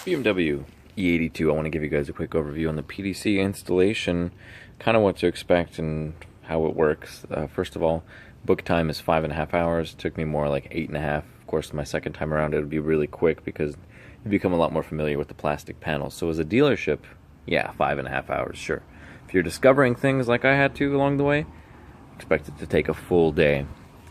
BMW E82. I want to give you guys a quick overview on the PDC installation, kind of what to expect and how it works. First of all, book time is 5.5 hours. It took me more like 8.5. Of course, my second time around it would be really quick because you become a lot more familiar with the plastic panels. So as a dealership, yeah, 5.5 hours, sure. If you're discovering things like I had to along the way, expect it to take a full day.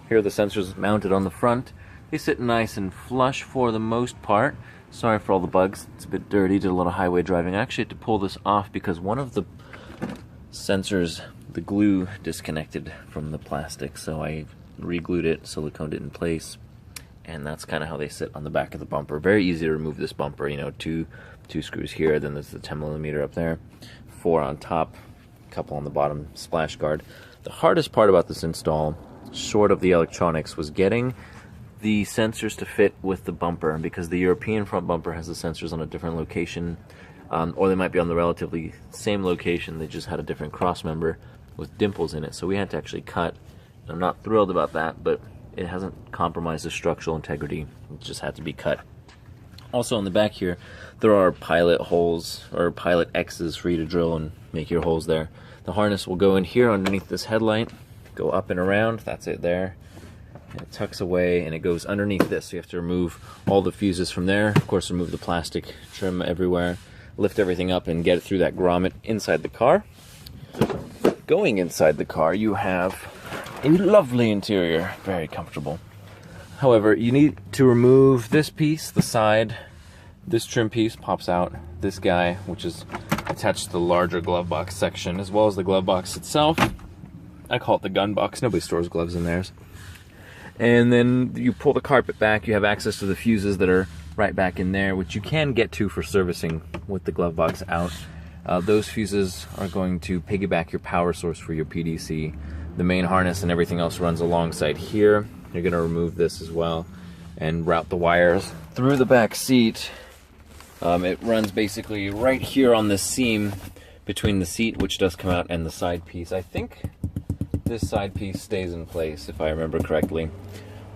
Here are the sensors mounted on the front. They sit nice and flush for the most part. Sorry for all the bugs. It's a bit dirty, did a lot of highway driving. I actually had to pull this off because one of the sensors, the glue disconnected from the plastic, so I re-glued it, siliconed it in place, and that's kind of how they sit on the back of the bumper. Very easy to remove this bumper, you know, two screws here, then there's the 10mm up there, 4 on top, a couple on the bottom, splash guard. The hardest part about this install, short of the electronics, was getting the sensors to fit with the bumper, because the European front bumper has the sensors on a different location, or they might be on the relatively same location, they just had a different cross member with dimples in it, so we had to actually cut. I'm not thrilled about that, but it hasn't compromised the structural integrity, it just had to be cut. Also on the back here, there are pilot holes, or pilot X's for you to drill and make your holes there. The harness will go in here underneath this headlight, go up and around, that's it there. And it tucks away and it goes underneath this, so you have to remove all the fuses from there. Of course, remove the plastic trim everywhere, lift everything up and get it through that grommet inside the car. Going inside the car, you have a lovely interior, very comfortable. However, you need to remove this piece, the side. This trim piece pops out. This guy, which is attached to the larger glove box section, as well as the glove box itself. I call it the gun box. Nobody stores gloves in theirs. And then you pull the carpet back. You have access to the fuses that are right back in there, which you can get to for servicing with the glove box out. Those fuses are going to piggyback your power source for your PDC. The main harness and everything else runs alongside here. You're going to remove this as well and route the wires through the back seat. It runs basically right here on this seam between the seat, which does come out, and the side piece. I think this side piece stays in place, if I remember correctly.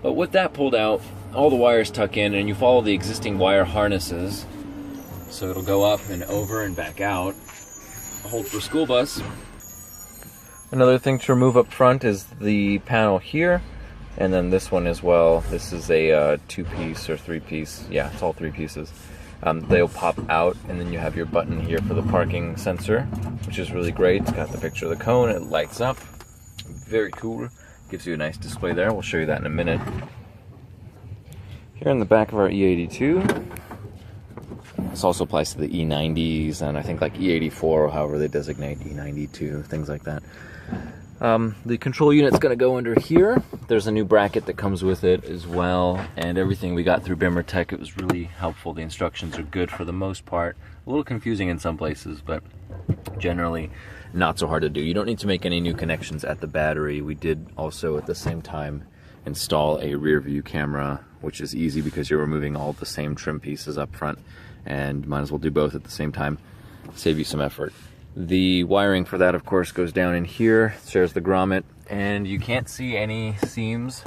But with that pulled out, all the wires tuck in, and you follow the existing wire harnesses. So it'll go up and over and back out. A hold for school bus. Another thing to remove up front is the panel here, and then this one as well. This is a 2-piece or 3-piece. Yeah, it's all 3 pieces. They'll pop out, and then you have your button here for the parking sensor, which is really great. It's got the picture of the cone, it lights up. Very cool. Gives you a nice display there. We'll show you that in a minute. Here in the back of our E82, this also applies to the E90s, and I think like E84, or however they designate, E92, things like that. The control unit's going to go under here. There's a new bracket that comes with it as well, and everything we got through Bimmertech, it was really helpful. The instructions are good for the most part. A little confusing in some places, but generally not so hard to do. You don't need to make any new connections at the battery. We did also at the same time install a rear view camera, which is easy because you're removing all the same trim pieces up front, and might as well do both at the same time, save you some effort. The wiring for that, of course, goes down in here, shares the grommet, and you can't see any seams.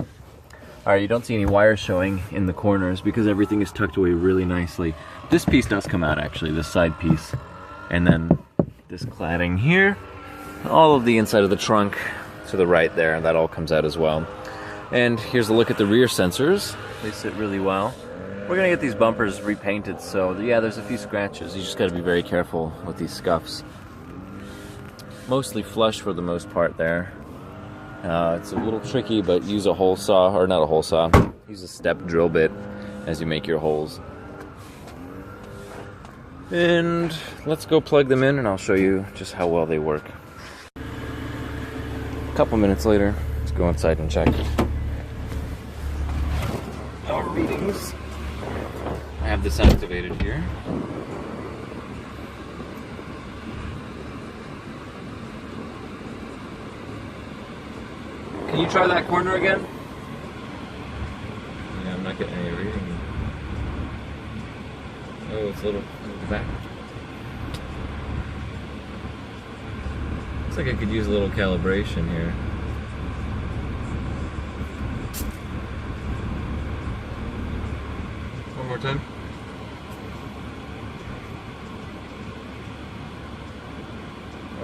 You don't see any wires showing in the corners because everything is tucked away really nicely. This piece does come out, actually, this side piece, and then this cladding here, all of the inside of the trunk to the right there, that all comes out as well. And here's a look at the rear sensors. They sit really well. We're gonna get these bumpers repainted, so yeah, there's a few scratches. You just gotta be very careful with these scuffs. Mostly flush for the most part there. It's a little tricky, but use a hole saw, or not a hole saw, use a step drill bit as you make your holes. And let's go plug them in and I'll show you just how well they work. A couple minutes later, let's go inside and check our readings. I have this activated here. Can you try that corner again? Yeah, I'm not getting any reading. Oh, it's a little back. Looks like I could use a little calibration here. One more time.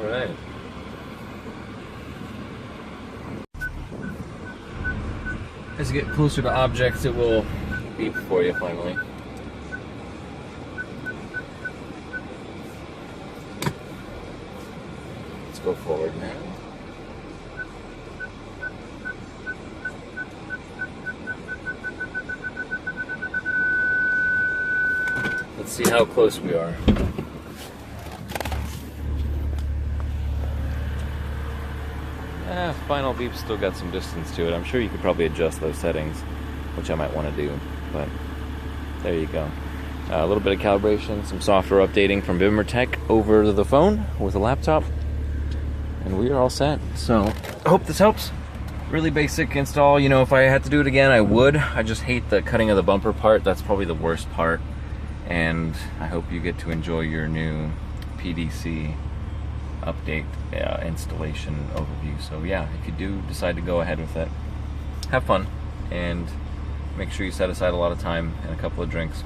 Alright. As you get closer to objects, it will beep for you finally. Let's go forward now. Let's see how close we are. Final beep's still got some distance to it. I'm sure you could probably adjust those settings, which I might want to do, but there you go. A little bit of calibration, some software updating from Bimmertech over the phone with a laptop, and we are all set. So, I hope this helps. Really basic install. You know, if I had to do it again, I would. I just hate the cutting of the bumper part. That's probably the worst part. And I hope you get to enjoy your new PDC update installation overview. So yeah, if you do decide to go ahead with it, have fun and make sure you set aside a lot of time and a couple of drinks.